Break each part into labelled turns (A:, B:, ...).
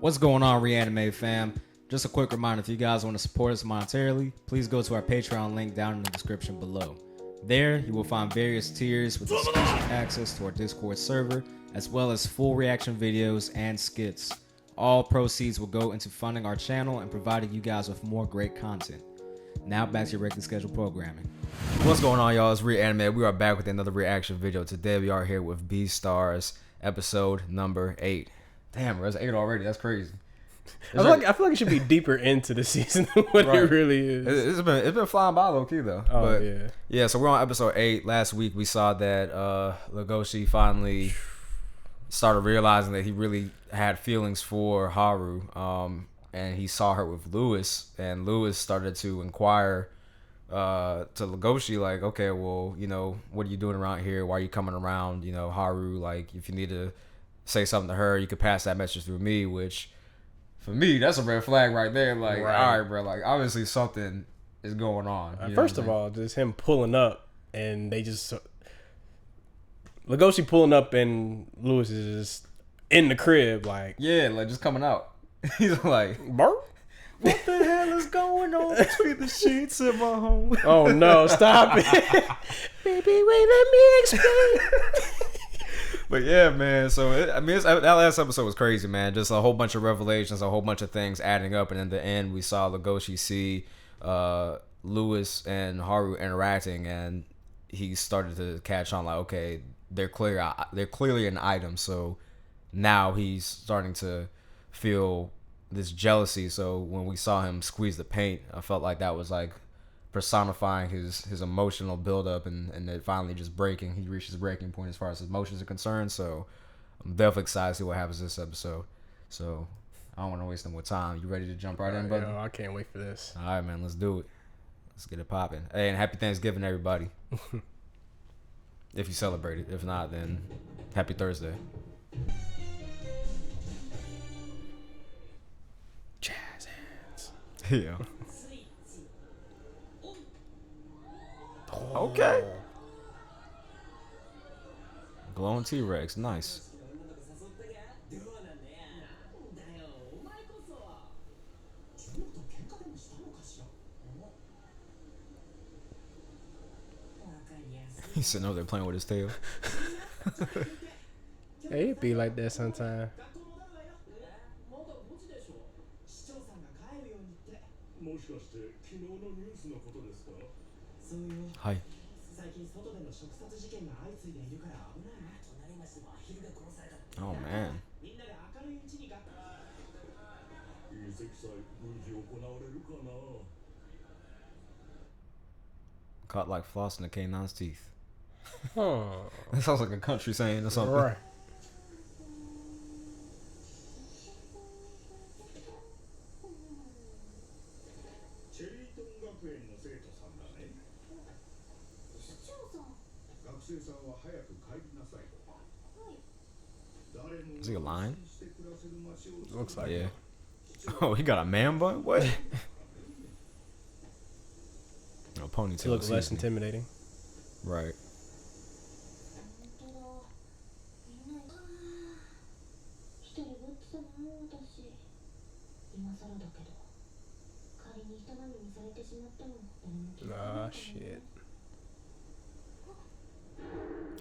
A: What's going on, ReAnime fam? Just a quick reminder, if you guys want to support us monetarily, please go to our Patreon link down in the description below. There, you will find various tiers with exclusive access to our Discord server, as well as full reaction videos and skits. All proceeds will go into funding our channel and providing you guys with more great content. Now back to your regularly scheduled programming.
B: What's going on, y'all? It's ReAnime. We are back with another reaction video. Today we are here with Beastars, episode number 8. Damn, bro, it's 8 already. That's crazy.
C: I feel like it should be deeper into the season than what it really is.
B: It's been flying by low key though.
C: Oh,
B: but
C: yeah.
B: So we're on episode 8. Last week we saw that Legoshi finally started realizing that he really had feelings for Haru. And he saw her with Lewis, and Lewis started to inquire to Legoshi, like, okay, well, you know, what are you doing around here? Why are you coming around? You know, Haru, like, if you need to say something to her, you could pass that message through me, which for me, that's a red flag right there. Like, all right, bro, like, obviously something is going on.
C: First of all, just him pulling up, and they just Legoshi pulling up, and Lewis is just in the crib, like,
B: yeah, like just coming out. He's like,
C: Bart?
A: What the hell is going on between the sheets in my home?
C: Oh no, stop it. Baby, wait, let me explain.
B: But yeah, man. So that last episode was crazy, man. Just a whole bunch of revelations, a whole bunch of things adding up, and in the end, we saw Legoshi see Lewis and Haru interacting, and he started to catch on, like, okay, they're clearly an item. So now he's starting to feel this jealousy. So when we saw him squeeze the paint, I felt like that was like personifying his emotional buildup, and it finally just breaking. He reached his breaking point as far as his emotions are concerned. So I'm definitely excited to see what happens this episode. So I don't want to waste no more time. You ready to jump right in, buddy?
C: Yo, I can't wait for this.
B: All right, man, let's do it. Let's get it popping. Hey, and happy Thanksgiving, everybody. If you celebrate it. If not, then happy Thursday.
C: Jazz hands.
B: Yeah. Okay. Glowing T-Rex, nice. He's sitting over there playing with his tail.
C: Hey, it be like that sometimes.
B: Hi. Oh man. Caught like flossing the canine's teeth.
C: Huh.
B: That sounds like a country saying or something.
C: Right.
B: Is he a lion?
C: Looks like
B: Yeah. Oh, he got a man bun? What? No, ponytail.
C: It looks less intimidating.
B: Right.
C: Ah, shit.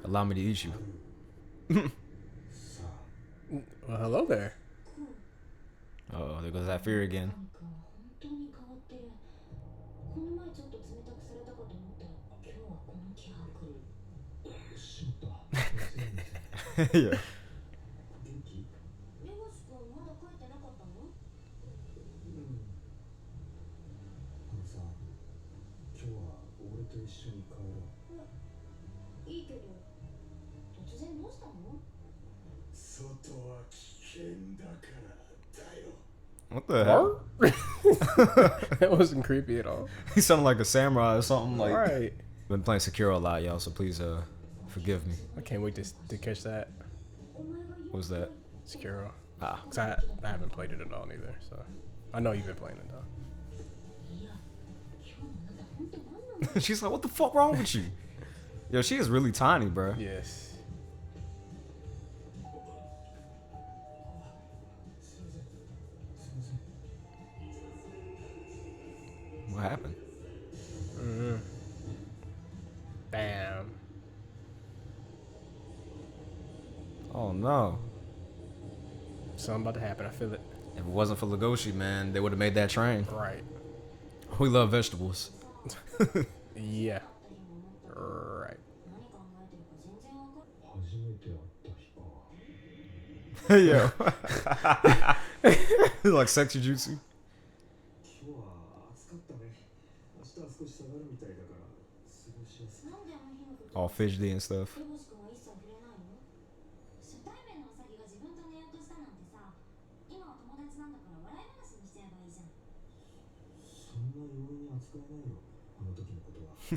B: Allow me to eat you.
C: Well, hello there.
B: Oh, there goes that fear again. Yeah. What the hell?
C: That wasn't creepy at all.
B: He sounded like a samurai or something. Like,
C: Right.
B: been playing Sekiro a lot, y'all, so please forgive me.
C: I can't wait to catch that.
B: What was that?
C: Sekiro.
B: Ah.
C: 'Cause I haven't played it at all neither, so I know you've been playing it though.
B: She's like, what the fuck wrong with you? Yo, she is really tiny, bro.
C: Yes.
B: What happened?
C: Damn.
B: Oh no.
C: Something about to happen. I feel it.
B: If it wasn't for Legoshi, man, they would have made that train.
C: Right.
B: We love vegetables.
C: Yeah. Right.
B: Yo. Like sexy jutsu. All fidgety and stuff.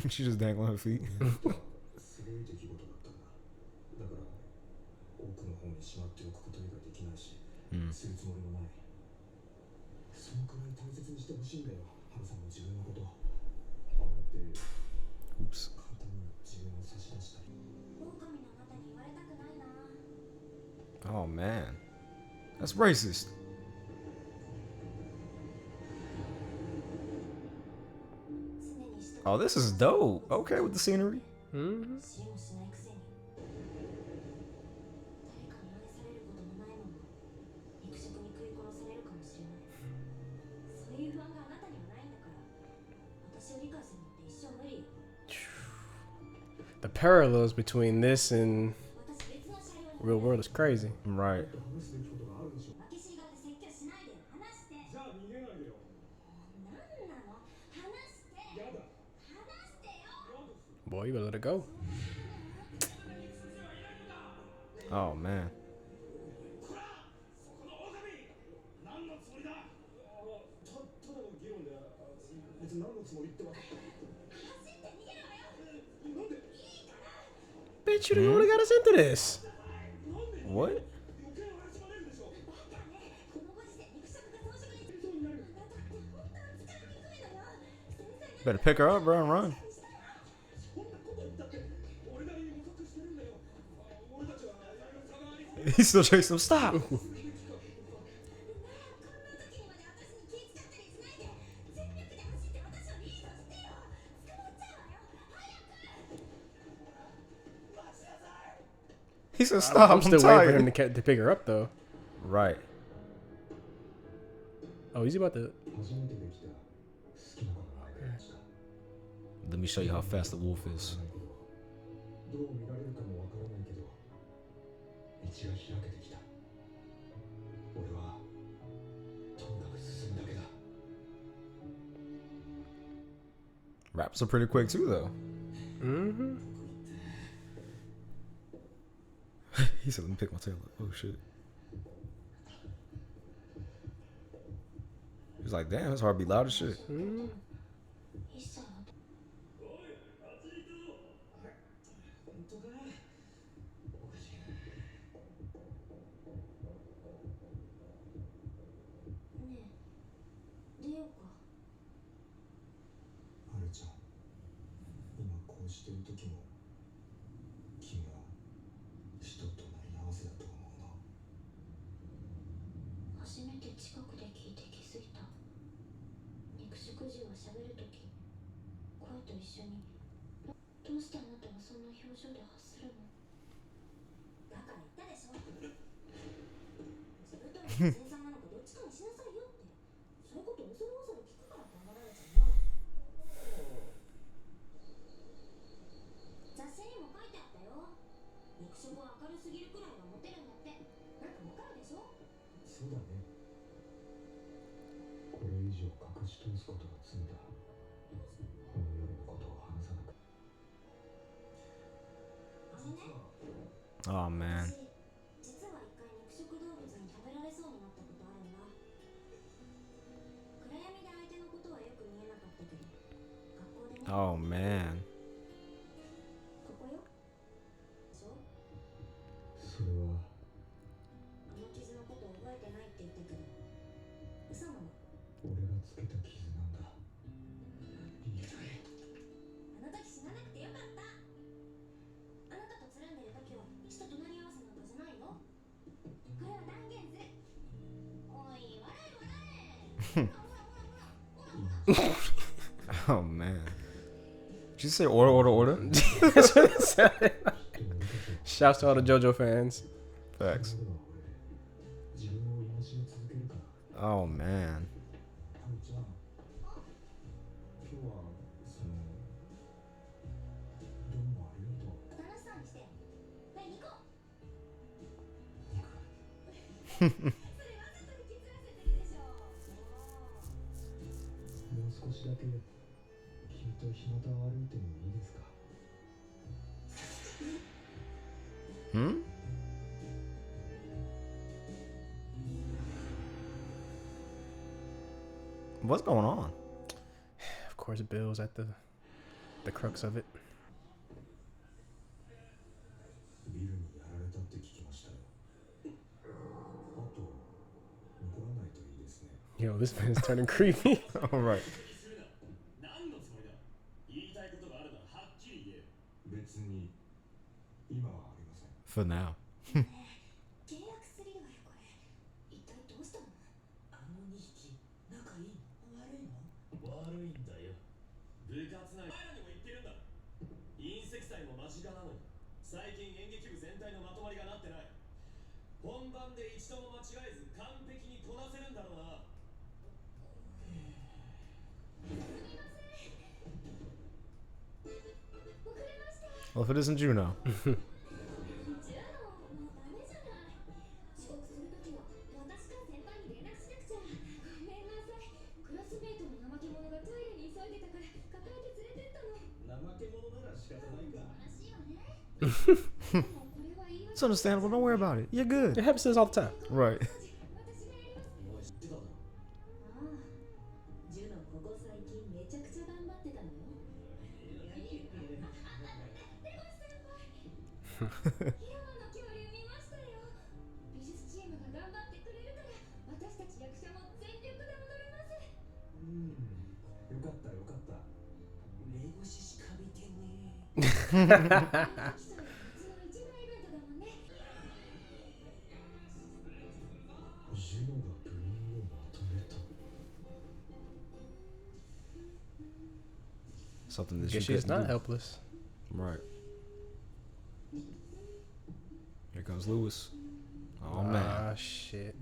B: She just dangling her feet. Oops. Oh man, that's racist. Oh, this is dope. Okay, with the scenery.
C: Mm-hmm. The parallels between this and real world is crazy.
B: Right.
C: Boy, you better let it go.
B: Oh man.
C: Bitch, you the one that got us into this.
B: What? Better pick her up, bro, and run. He's still chasing him. Stop. He said, "Stop."
C: I'm still waiting for him
B: tired.
C: to pick her up, though.
B: Right.
C: Oh, he's about to.
B: Let me show you how fast the wolf is. Raps are pretty quick too, though.
C: Mm-hmm.
B: He said, "Let me pick my tail up." Oh shit. He's like, "Damn, it's hard to be loud as shit."
C: Mm-hmm.
B: Oh man. Oh man. Oh man. Did you say order?
C: That's what it sounded like. Shouts to all the JoJo fans.
B: Facts. Oh man. Hmm? What's going on?
C: Of course, Bill's at the crux of it. Yo, this man is turning creepy.
B: All right. For now. Well, if it isn't Juno. It's understandable. Don't worry about it. You're good.
C: It happens to us all the time.
B: Right. Something that
C: Guess
B: you
C: she's
B: couldn't
C: not
B: do.
C: helpless.
B: Right. Here comes Lewis. Oh man.
C: Ah, shit.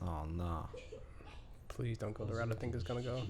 B: Oh no.
C: Please don't go the route I think it's gonna go.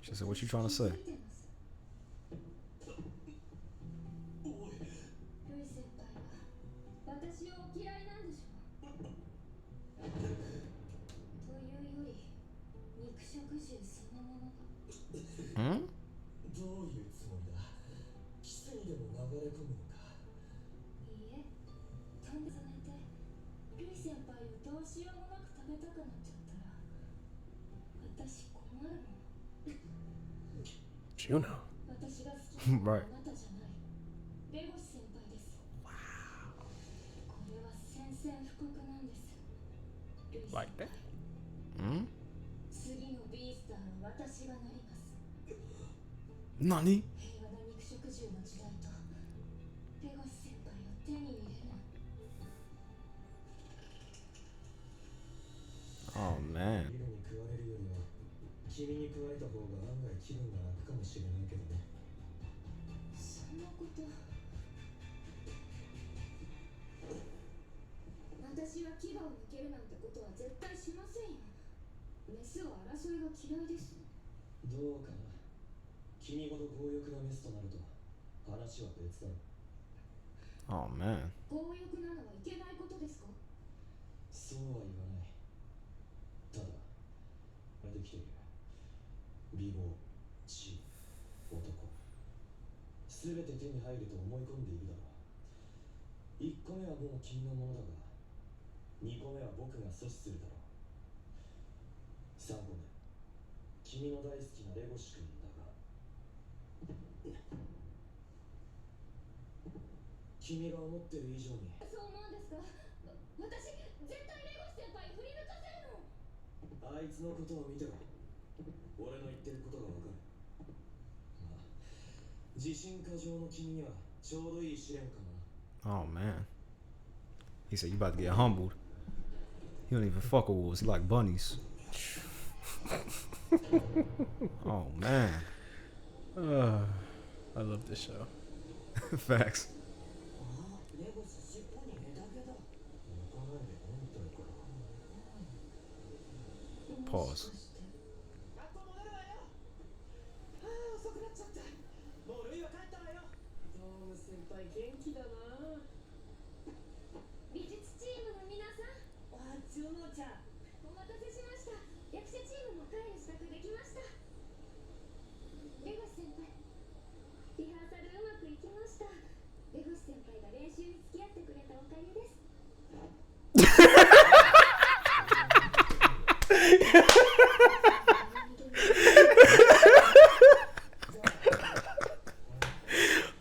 B: She said, "What you trying to say?" Hmm?
C: Juno.
B: Right.
C: Like that?
B: Hmm? Nani? Oh man.
D: メスは争いが嫌いです。どうかな。君ほど強欲なメスとなると話は別だ。
B: Oh man.
D: 強欲なのはいけないことですか？そうは言わない。ただできている。美貌、地位、男、すべて手に入ると思い込んでいるだろう。1個目はもう君のものだが、2個目は僕が阻止するだろう。3個目、君の大好きなレゴシ君だが、君が思ってる以上に。そう思うんですか？私絶対レゴシ先輩振り抜かせるの。あいつのことを見てろ。俺の言ってることがわかる。まあ、自信過剰の君にはちょうどいい試練かもな。
B: Oh man. He said you about to get humbled. He don't even fuck with wolves. He like bunnies. Oh man.
C: I love this show.
B: Facts. Pause.
D: 美術チームの皆さん、ジュノちゃん、お待たせしました。役者チームも帰る支度できました。レゴシ先輩、リハーサルうまくいきました。レゴシ先輩が練習に付き合ってくれたおかげです。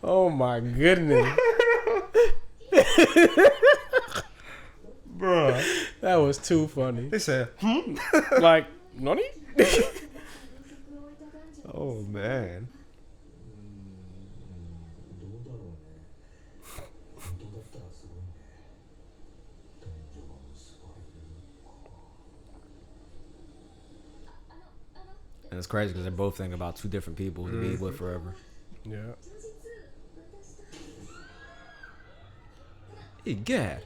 C: Oh my goodness.
B: Bruh.
C: That was too funny.
B: They said,
C: Like, nani?
B: oh man. And it's crazy because they're both thinking about two different people to be with forever.
C: Yeah.
B: Hey, God.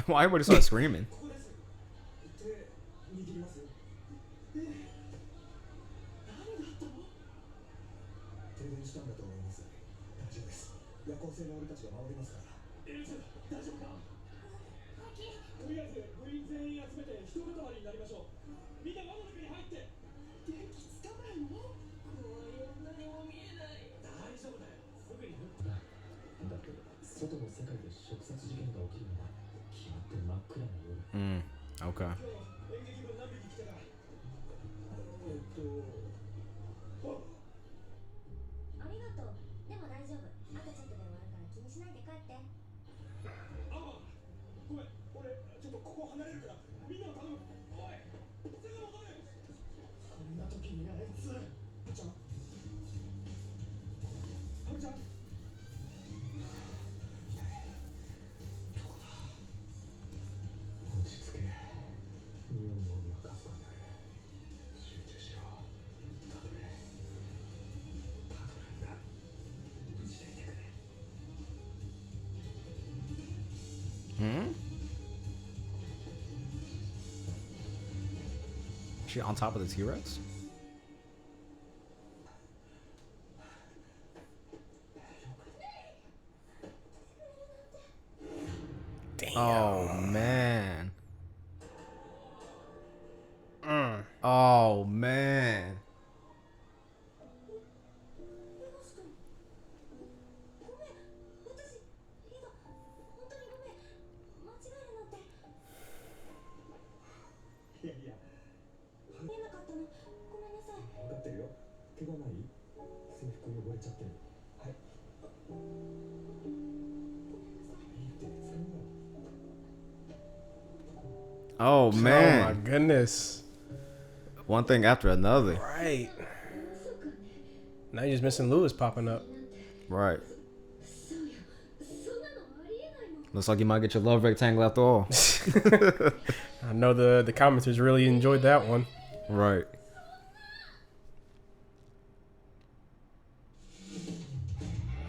B: Why everybody started screaming? Okay.
D: ありがとう。でも大丈夫。あとちょっとで終わるから気にしないで帰って。ごめん、俺ちょっとここ離れるからみんなを頼む。おい、すぐ戻る。こんな時にあいつ。ハルちゃん。ハルちゃん。どこだ。落ち着け。日本の海はかすかにある。集中しろ。たどれ。パトランだ。無事でいてくれ。
B: She on top of the T-Rex?
C: Damn.
B: Oh man. Oh man.
D: 分かってるよ。怪我ない？制服汚れちゃってる。はい。ごめんなさい。いいってつかむよ。
B: Oh
C: Oh my
B: man.
C: goodness.
B: One thing after another.
C: Right. Now you're just missing Lewis popping up.
B: Right. Looks like you might get your love rectangle after all.
C: I know the commenters really enjoyed that one.
B: Right.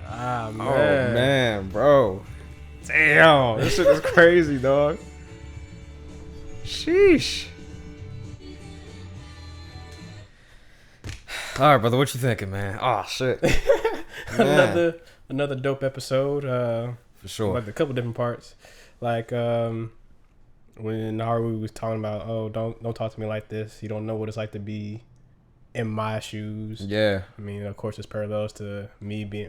C: Ah, man.
B: Oh man, bro. Damn. This shit is crazy, dog. Sheesh. All right, brother. What you thinking, man? Oh shit. Man.
C: Another dope episode.
B: For sure.
C: Like a couple different parts. Like when Haru was talking about, oh, don't talk to me like this. You don't know what it's like to be in my shoes.
B: Yeah.
C: I mean, of course, it's parallels to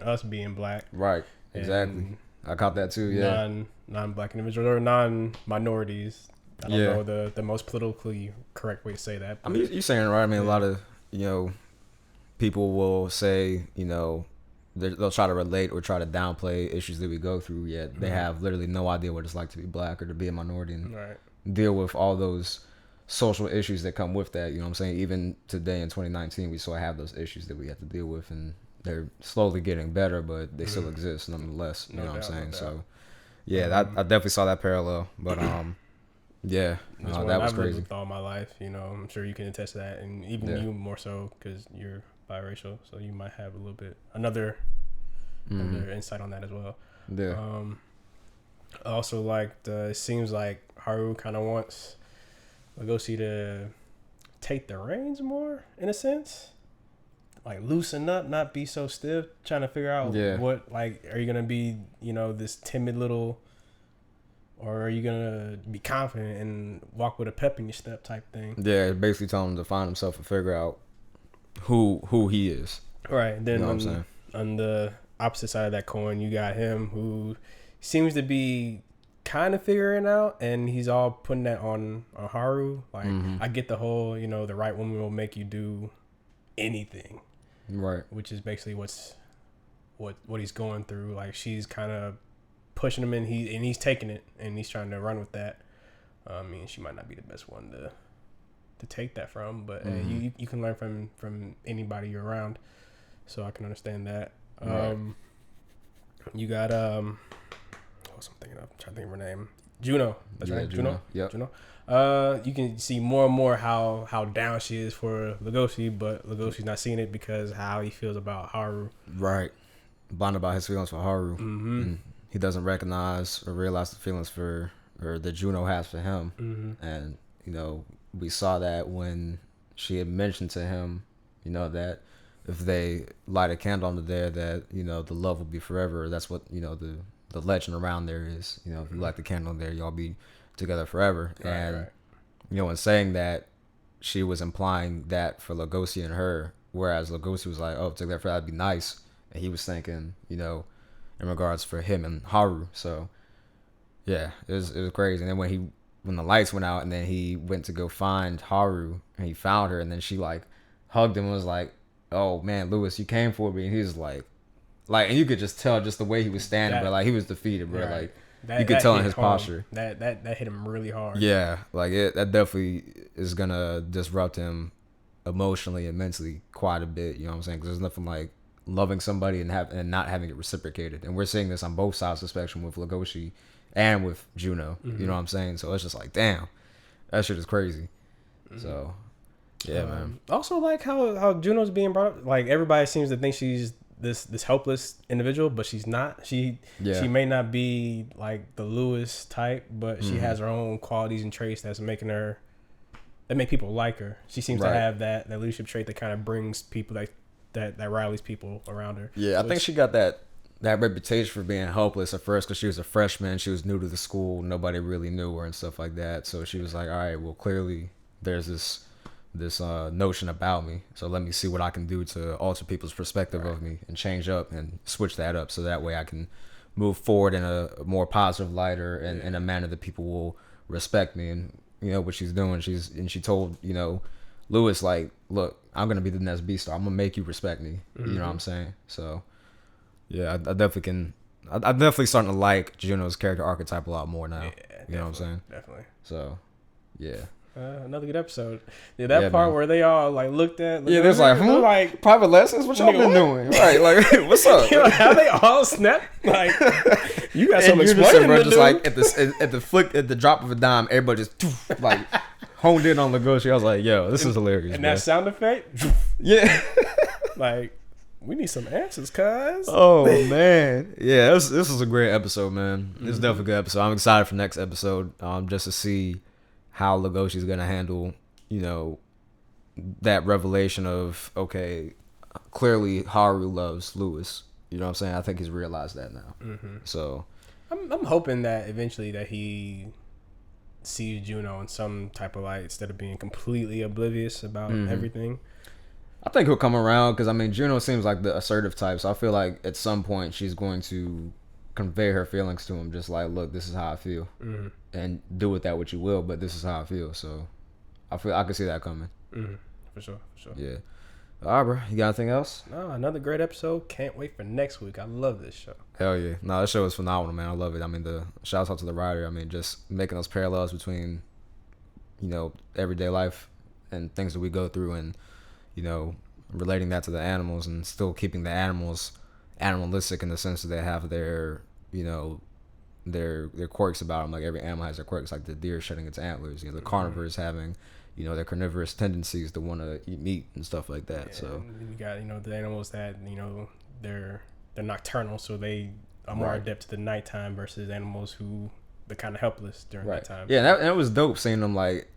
C: us being black.
B: Right. Exactly. I caught that too. Yeah.
C: Non-black individuals or non-minorities. I don't
B: Yeah.
C: know the most politically correct way to say that.
B: I mean, you're saying it right. I mean, a lot of people will say they'll try to relate or try to downplay issues that we go through. Yet they have literally no idea what it's like to be black or to be a minority and deal with all those social issues that come with that. You know what I'm saying? Even today in 2019, we still have those issues that we have to deal with, and they're slowly getting better, but they still exist nonetheless. You know what I'm saying? So, yeah, I definitely saw that parallel. But yeah, that was crazy.
C: I've lived with all my life. I'm sure you can attest to that, and even you more so because you're biracial, so you might have a little bit another insight on that as well.
B: Yeah.
C: Also, like it seems like Haru kind of wants Legosi to take the reins more, in a sense, like loosen up, not be so stiff. Trying to figure out what, like, are you gonna be, this timid little, or are you gonna be confident and walk with a pep in your step type thing?
B: Yeah, basically telling him to find himself and figure out who he is.
C: Right. Then
B: what I'm saying?
C: On the opposite side of that coin, you got him who seems to be kind of figuring out, and he's all putting that on Haru. Like, I get the whole, the right woman will make you do anything.
B: Right.
C: Which is basically what he's going through. Like, she's kind of pushing him, and he's taking it, and he's trying to run with that. I mean, she might not be the best one to take that from, but you can learn from anybody you're around, so I can understand that. You got what's I'm thinking of? I'm trying to think of her name. Juno. That's right. Juno.
B: Yep.
C: Juno. You can see more and more how down she is for Legoshi, but Legoshi's not seeing it because how he feels about Haru.
B: Right. Bonded about his feelings for Haru. And he doesn't recognize or realize the feelings that Juno has for him. And we saw that when she had mentioned to him, that if they light a candle under there, that the love will be forever. That's what the legend around there is. If you light the candle in there, y'all be together forever. In saying that, she was implying that for Legosi and her, whereas Legosi was like, "Oh, together for that'd be nice," and he was thinking, in regards for him and Haru. So yeah, it was crazy. And then when the lights went out, and then he went to go find Haru, and he found her, and then she like hugged him and was like, "Oh man, Lewis, you came for me," and he was like, and you could just tell just the way he was standing, but like he was defeated, bro.
C: Right.
B: Like
C: That,
B: you could tell in his posture.
C: That hit him really hard.
B: Yeah, like that definitely is gonna disrupt him emotionally and mentally quite a bit. You know what I'm saying? Because there's nothing like loving somebody and not having it reciprocated. And we're seeing this on both sides of the spectrum with Legoshi and with Juno. You know what I'm saying? So it's just like, damn, that shit is crazy. So yeah, man.
C: Also, like how Juno's being brought up. Like everybody seems to think she's this helpless individual, but she's not. She may not be like the Lewis type, but she has her own qualities and traits that make people like her. She seems to have that leadership trait that kind of brings people that rallies people around her.
B: Yeah, I think she got that reputation for being helpless at first because she was a freshman. She was new to the school. Nobody really knew her and stuff like that. So she was like, all right, well, clearly there's this notion about me, so let me see what I can do to alter people's perspective of me and change up and switch that up so that way I can move forward in a more positive light or in a manner that people will respect me. And what she's doing, she told Lewis, like, look, I'm gonna be the next Beastar. I'm gonna make you respect me. You know what I'm saying? So yeah, I definitely I'm definitely starting to like Juno's character archetype a lot more now. You know what I'm saying?
C: Definitely.
B: So yeah.
C: Another good episode. Yeah, that part where they all like looked at.
B: There's like private lessons. What y'all been doing? Right, like what's up?
C: How they all snapped? Like you got some explaining to
B: just
C: do.
B: Like at the drop of a dime, everybody just like honed in on Legoshi. I was like, yo, this is hilarious.
C: And that sound effect.
B: Yeah.
C: Like we need some answers, cuz.
B: Oh man, yeah, this was a great episode, man. This is definitely a good episode. I'm excited for next episode, just to see how Legoshi's gonna handle, you know, that revelation of, okay, clearly Haru loves Lewis. You know what I'm saying? I think he's realized that now. So
C: I'm hoping that eventually that he sees Juno in some type of light instead of being completely oblivious about everything.
B: I think he'll come around because, I mean, Juno seems like the assertive type. So I feel like at some point she's going to convey her feelings to him. Just like, look, this is how I feel. And do with that what you will, but this is how I feel. So I can see that coming.
C: For sure.
B: Yeah. All right, bro. You got anything else?
C: No, another great episode. Can't wait for next week. I love this show.
B: Hell yeah. No, this show is phenomenal, man. I love it. I mean, shouts out to the writer. I mean, just making those parallels between, you know, everyday life and things that we go through, and, you know, relating that to the animals, and still keeping the animals animalistic in the sense that they have their, you know, their quirks about them. Like every animal has their quirks, like the deer shedding its antlers, you know, the carnivores having, you know, their carnivorous tendencies to want to eat meat and stuff like that. So
C: you got, you know, the animals that, you know, they're nocturnal, so they are more adept to the nighttime versus animals who they're kind of helpless during that time.
B: Yeah, and it was dope seeing them like,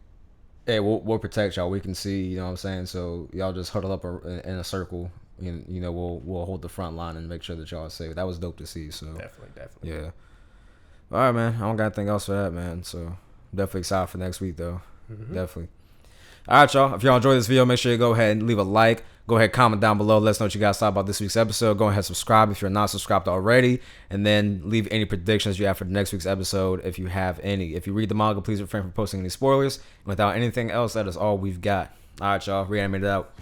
B: hey, we'll protect y'all. We can see, you know what I'm saying? So y'all just huddle up in a circle. You know, we'll hold the front line and make sure that y'all are safe. That was dope to see. So
C: definitely.
B: Yeah. All right, man. I don't got anything else for that, man. So definitely excited for next week, though. Definitely. All right, y'all. If y'all enjoyed this video, make sure you go ahead and leave a like. Go ahead, comment down below. Let us know what you guys thought about this week's episode. Go ahead, subscribe if you're not subscribed already. And then leave any predictions you have for the next week's episode if you have any. If you read the manga, please refrain from posting any spoilers. And without anything else, that is all we've got. All right, y'all. Reanimated out.